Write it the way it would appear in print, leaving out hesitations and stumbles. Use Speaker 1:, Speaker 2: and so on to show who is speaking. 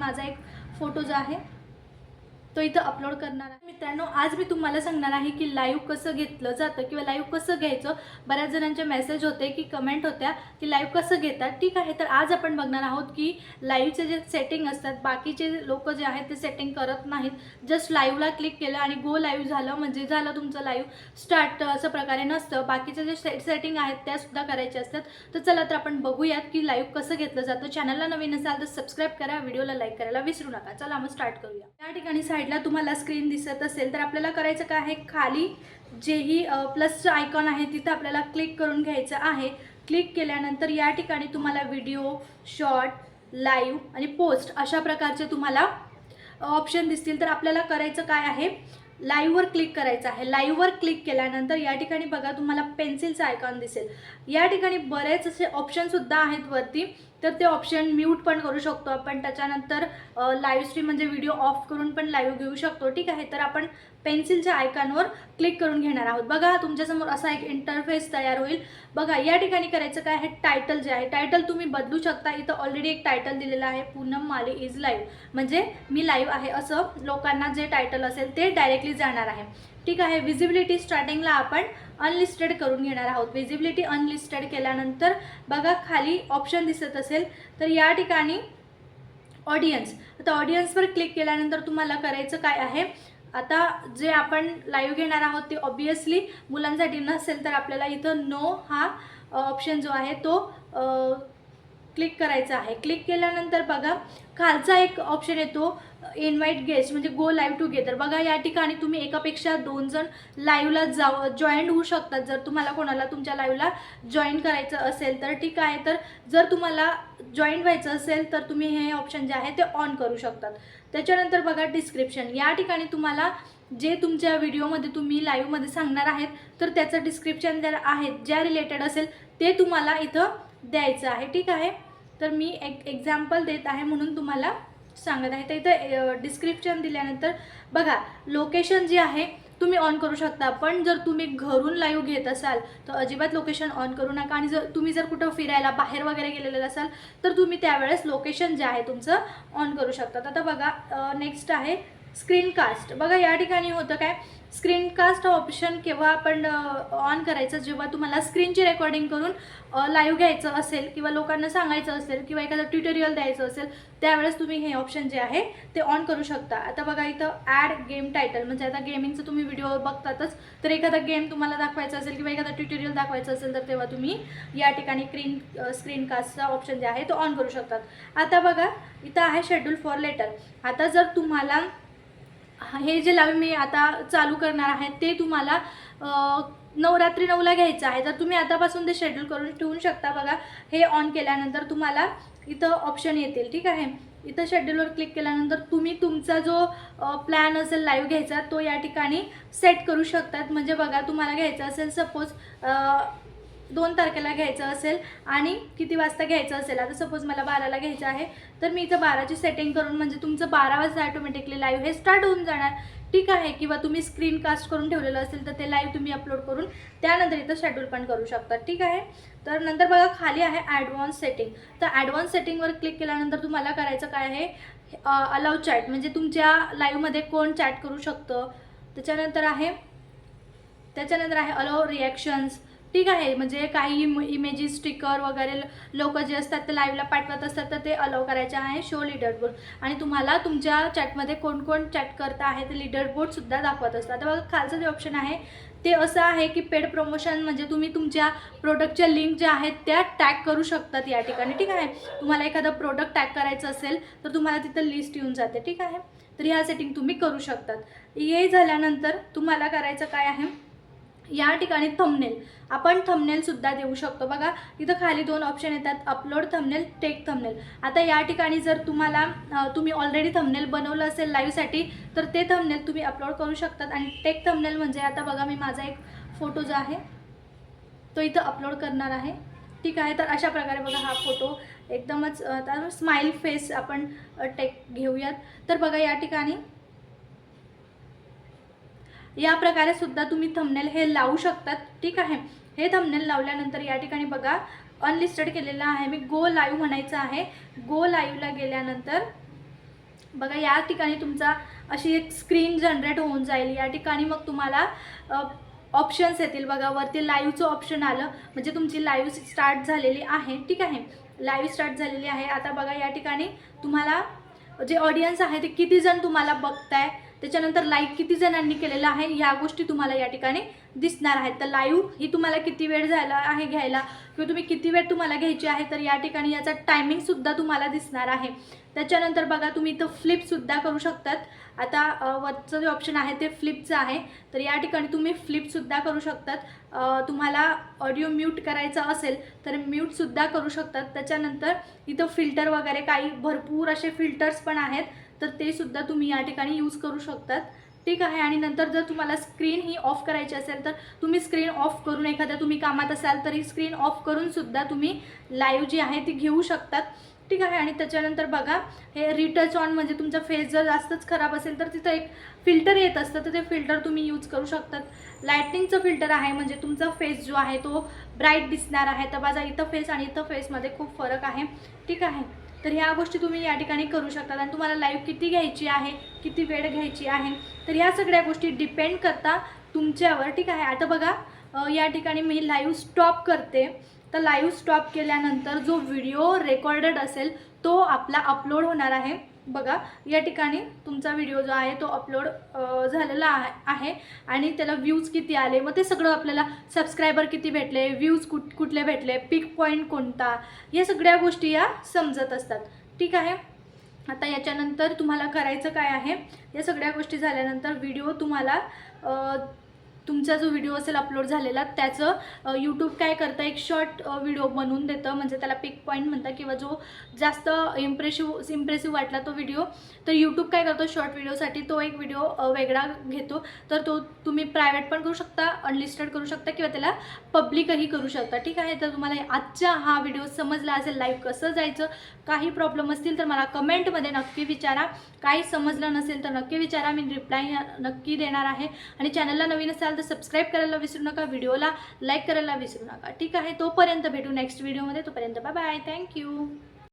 Speaker 1: माझा एक फोटो जो आहे तो इथं अपलोड करणार आहे। मित्रांनो, आज मी तुम्हाला सांगणार आहे की लाईव्ह कसं घेतलं जातं किंवा लाईव्ह कसं घ्यायचं। बऱ्याच जणांचे मेसेज होते की कमेंट होत्या की लाईव्ह कसं घेतात। ठीक आहे, तर आज आपण बघणार आहोत की लाईव्हचे जे सेटिंग असतात, बाकीचे लोक जे आहेत ते सेटिंग करत नाहीत। जस्ट लाईव्हला क्लिक केलं आणि गो लाईव्ह झालं म्हणजे झालं तुमचं लाईव्ह स्टार्ट, असं प्रकारे नसतं। बाकीचे जे सेटिंग आहेत त्या सुद्धा करायचे असतात। तर चला तर आपण बघूयात की लाईव्ह कसं घेतलं जातं। चॅनलला नवीन असाल तर सबस्क्राईब करा, व्हिडिओला लाईक करायला विसरू नका। चला मग स्टार्ट करूया। या ठिकाणी साईडला तुम्हाला स्क्रीन दिसत असेल तर आपल्याला करायचं काय आहे, खाली जेही प्लसचं आयकॉन आहे तिथं आपल्याला क्लिक करून घ्यायचं आहे। क्लिक केल्यानंतर या ठिकाणी तुम्हाला व्हिडिओ, शॉर्ट, लाईव्ह आणि पोस्ट अशा प्रकारचे तुम्हाला ऑप्शन दिसतील। तर आपल्याला करायचं काय आहे, लाईव्हवर क्लिक करायचं आहे। लाईव्हवर क्लिक केल्यानंतर या ठिकाणी बघा तुम्हाला पेन्सिलचा आयकॉन दिसेल। या ठिकाणी बरेच असे ऑप्शनसुद्धा आहेत वरती, तर ते ऑप्शन म्यूट पण करू शकतो आपण। त्याच्यानंतर लाईव्ह स्ट्रीम म्हणजे व्हिडिओ ऑफ करून पण लाईव्ह घेऊ शकतो। ठीक आहे, तर आपण पेन्सिलच्या आयकॉनवर क्लिक करून घेणार आहोत। बघा तुमच्यासमोर असा एक इंटरफेस तयार होईल। बघा या ठिकाणी करायचं काय आहे, टायटल जे आहे टायटल तुम्ही बदलू शकता। इथं ऑलरेडी एक टायटल दिलेलं आहे, पूनम माली इज लाईव्ह, म्हणजे मी लाईव्ह आहे असं लोकांना जे टायटल असेल ते डायरेक्टली जाणार आहे। ठीक आहे, विजिबिलिटी स्टार्टिंगला आपण अनलिस्टेड करून घेणार आहोत। विजिबिलिटी अनलिस्टेड केल्यानंतर बघा खाली ऑप्शन दिसत असेल तर या ठिकाणी ऑडियन्स, आता ऑडियन्सवर क्लिक केल्यानंतर तुम्हाला करायचं काय आहे, आता जे आपण लाईव्ह घेणार आहोत ते ऑब्वियसली मुलांसाठी नसेल तर आपल्याला इथं नो हा ऑप्शन जो आहे तो क्लिक करायचा आहे। क्लिक केल्यानंतर बघा खालचा एक ऑप्शन येतो इन्व्हाइट गेस्ट म्हणजे गो लाईव्ह टुगेदर। बघा या ठिकाणी तुम्ही एकापेक्षा 2 जण लाईव्हला जॉईन होऊ शकतात जर तुम्हाला कोणाला तुमच्या लाईव्हला जॉईन करायचं असेल तर। ठीक आहे, तर जर तुम्हाला जॉईन व्हायचं असेल तर तुम्ही हे ऑप्शन जे आहे ते ऑन करू शकतात। त्याच्यानंतर बघा डिस्क्रिप्शन, या ठिकाणी तुम्हाला जे तुमच्या व्हिडिओमध्ये तुम्ही लाईव्हमध्ये सांगणार आहेत तर त्याचं डिस्क्रिप्शन जर आहे ज्या रिलेटेड असेल ते तुम्हाला इथं द्यायचं आहे। ठीक आहे, तर मी एक एक्झाम्पल देत आहे म्हणून तुम्हाला सांगत आहे। तर इथं डिस्क्रिप्शन दिल्यानंतर बघा लोकेशन जे आहे तुम्ही ऑन करू शकता, पण जर तुम्ही घरून लाईव्ह घेत असाल तर अजिबात लोकेशन ऑन करू नका। आणि जर तुम्ही कुठं फिरायला बाहेर वगैरे गेलेले असाल तर तुम्ही त्यावेळेस लोकेशन जे आहे तुमचं ऑन करू शकता। आता बघा नेक्स्ट आहे स्क्रीनकास्ट। बघा या ठिकाणी होतं काय, स्क्रीनकास्ट हा ऑप्शन केव्हा आपण ऑन करायचं, जेव्हा तुम्हाला स्क्रीनची रेकॉर्डिंग करून लाईव्ह घ्यायचं असेल किंवा लोकांना सांगायचं असेल किंवा एखादं ट्युटोरियल द्यायचं असेल त्यावेळेस तुम्ही हे ऑप्शन जे आहे ते ऑन करू शकता। आता बघा इथं ॲड गेम टायटल, म्हणजे आता गेमिंगचं तुम्ही व्हिडिओ बघतातच, तर एखादा गेम तुम्हाला दाखवायचा असेल किंवा एखादा ट्युटोरियल दाखवायचं असेल तर तेव्हा तुम्ही या ठिकाणी स्क्रीनकास्टचा ऑप्शन जे आहे तो ऑन करू शकतात। आता बघा इथं आहे शेड्यूल फॉर लेटर। आता जर तुम्हाला हे जे लाईव्ह मी आता चालू करणार आहे ते तुम्हाला रात्री 9ला घ्यायचं आहे, तर तुम्ही आतापासून ते शेड्यूल करून ठेवू शकता। बघा हे ऑन केल्यानंतर तुम्हाला इथं ऑप्शन येतील। ठीक आहे, इथं शेड्यूलवर क्लिक केल्यानंतर तुम्ही तुमचा जो प्लॅन असेल लाईव्ह घ्यायचा तो या ठिकाणी सेट करू शकतात। म्हणजे बघा तुम्हाला घ्यायचं असेल सपोज 2 तारखेला घ्यायचं असेल आणि किती वाजता घ्यायचं असेल, आता सपोज मला 12ला घ्यायचं आहे तर मी इथं 12ची सेटिंग करून म्हणजे तुमचं 12 वाजता ऑटोमॅटिकली लाईव्ह हे स्टार्ट होऊन जाणार। ठीक आहे, किंवा तुम्ही स्क्रीनकास्ट करून ठेवलेलं असेल तर ते लाईव्ह तुम्ही अपलोड करून त्यानंतर इथं शेड्यूल पण करू शकता। ठीक आहे, तर नंतर बघा खाली आहे ॲडव्हान्स सेटिंग। तर ॲडव्हान्स सेटिंगवर क्लिक केल्यानंतर तुम्हाला करायचं काय आहे, अलाउ चॅट म्हणजे तुमच्या लाईव्हमध्ये कोण चॅट करू शकतं। त्याच्यानंतर आहे अलाउ रिॲक्शन्स। ठीक आहे, म्हणजे काही इमेजेस, स्टिकर वगैरे लोक जे असतात ते लाईव्हला पाठवत असतात तर ते अलाउ करायचे आहे। शो लीडरबोर्ड, आणि तुम्हाला तुमच्या चॅटमध्ये कोण कोण चॅट करत आहे ते लीडरबोर्डसुद्धा दाखवत असतात। आता बघा खालचं जे ऑप्शन आहे ते असं आहे की पेड प्रमोशन, म्हणजे तुम्ही तुमच्या प्रोडक्टच्या लिंक ज्या आहेत त्या टॅग करू शकतात या ठिकाणी। ठीक आहे, तुम्हाला एखादं प्रोडक्ट टॅग करायचं असेल तर तुम्हाला तिथं लिस्ट येऊन जाते। ठीक आहे, तर ह्या सेटिंग तुम्ही करू शकतात। हे झाल्यानंतर तुम्हाला करायचं काय आहे, या ठिकाणी थंबनेल, आपण थंबनेलसुद्धा देऊ शकतो। बघा इथं खाली 2 ऑप्शन येतात, अपलोड थंबनेल, टेक थंबनेल। आता या ठिकाणी जर तुम्ही ऑलरेडी थंबनेल बनवलं असेल लाईव्हसाठी तर ते थंबनेल तुम्ही अपलोड करू शकतात। आणि टेक थंबनेल म्हणजे आता बघा मी माझा एक फोटो जो आहे तो इथं अपलोड करणार आहे। ठीक आहे, तर अशा प्रकारे बघा हा फोटो एकदमच स्माइल फेस आपण टेक घेऊयात। तर बघा या ठिकाणी या प्रकारे सुद्धा तुम्ही थंबनेल हे लावू शकतात। ठीक आहे, हे थंबनेल लावल्यानंतर या ठिकाणी बघा अनलिस्टेड केलेलं आहे मी, गो लाईव्ह म्हणायचं आहे। गो लाईव्हला गेल्यानंतर बघा या ठिकाणी तुमचा अशी एक स्क्रीन जनरेट होऊन जाईल. या ठिकाणी मग तुम्हाला ऑप्शन्स येतील बघा. वरती लाईव्हचं ऑप्शन आलं म्हणजे तुमची लाईव्ह स्टार्ट झालेली आहे. ठीक आहे, लाईव्ह स्टार्ट झालेली आहे. आता बघा या ठिकाणी तुम्हाला जे ऑडियन्स आहे ते किती जण तुम्हाला बघताय, त्याच्यानंतर लाईक किती जणांनी केलेलं आहे, ह्या गोष्टी तुम्हाला या ठिकाणी दिसणार आहेत. तर लाईव्ह ही तुम्हाला किती वेळ झाला आहे घ्यायला किंवा तुम्ही किती वेळ तुम्हाला घ्यायची आहे, तर या ठिकाणी याचा टायमिंगसुद्धा तुम्हाला दिसणार आहे. त्याच्यानंतर बघा तुम्ही इथं फ्लिपसुद्धा करू शकतात. आता वरचं जे ऑप्शन आहे ते फ्लिपचं आहे, तर या ठिकाणी तुम्ही फ्लिपसुद्धा करू शकतात. तुम्हाला ऑडिओ म्यूट करायचा असेल तर म्यूटसुद्धा करू शकतात. त्याच्यानंतर इथं फिल्टर वगैरे काही भरपूर असे फिल्टर्स पण आहेत, तर ते सुद्धा तुम्ही या ठिकाणी यूज करू शकतात. ठीक आहे, आणि नंतर जर तुम्हाला स्क्रीन ही ऑफ करायची असेल तर तुम्ही स्क्रीन ऑफ करून, एखाद्या तुम्ही कामात असाल तरी स्क्रीन ऑफ करून सुद्धा तुम्ही लाईव्ह जी आहे ती घेऊ शकतात. ठीक आहे, आणि त्याच्यानंतर बघा हे रिटच ऑन म्हणजे तुमचा फेस जर जास्तच खराब असेल तर तिथं एक फिल्टर येत असतं, तर ते फिल्टर तुम्ही यूज करू शकतात. लायटिंगचं फिल्टर आहे म्हणजे तुमचा फेस जो आहे तो ब्राईट दिसणार आहे. तर माझा इथं फेस आणि इथं फेसमध्ये खूप फरक आहे. ठीक आहे, तर ह्या गोष्टी तुम्ही या ठिकाणी करू शकतात. आणि तुम्हाला लाईव्ह किती घ्यायची आहे, किती वेळ घ्यायची आहे, तर ह्या सगळ्या गोष्टी डिपेंड करता तुमच्यावर. ठीक आहे, आता बघा या ठिकाणी मी लाईव्ह स्टॉप करते. तर लाईव्ह स्टॉप केल्यानंतर जो व्हिडिओ रेकॉर्डेड असेल तो आपला अपलोड होणार आहे. बघा या ठिकाणी तुमचा व्हिडिओ जो आहे तो अपलोड झालेला आहे आणि त्याला व्ह्यूज किती आले, मग ते सगळं आपल्याला सबस्क्रायबर किती भेटले, व्ह्यूज कुठले भेटले, पिक पॉईंट कोणता, या सगळ्या गोष्टी या समजत असतात. ठीक आहे, आता याच्यानंतर तुम्हाला करायचं काय आहे, या सगळ्या गोष्टी झाल्यानंतर व्हिडिओ तुम्हाला तुमचा जो व्हिडिओ असेल अपलोड झालेला त्याचं यूट्यूब काय करतं, एक शॉर्ट व्हिडिओ बनवून देतं, म्हणजे त्याला पिक पॉईंट म्हणतात, किंवा जो जास्त इम्प्रेसिव्ह वाटला तो व्हिडिओ, तर यूट्यूब काय करतो शॉर्ट व्हिडिओसाठी तो एक व्हिडिओ वेगळा घेतो. तर तो तुम्ही प्रायव्हेट पण करू शकता, अनलिस्टेड करू शकता किंवा त्याला पब्लिकही करू शकता. ठीक आहे, तर तुम्हाला आजचा हा व्हिडिओ समजला असेल, लाईव्ह कसं जायचं, काही प्रॉब्लेम असतील तर मला कमेंटमध्ये नक्की विचारा. काही समजलं नसेल तर नक्की विचारा, मी रिप्लाय नक्की देणार आहे. आणि चॅनलला नवीन असाल तर सबस्क्राईब करायला विसरू नका, व्हिडिओला लाईक करायला विसरू नका. ठीक आहे, तोपर्यंत भेटू नेक्स्ट व्हिडिओमध्ये. तोपर्यंत बाय बाय, थँक्यू.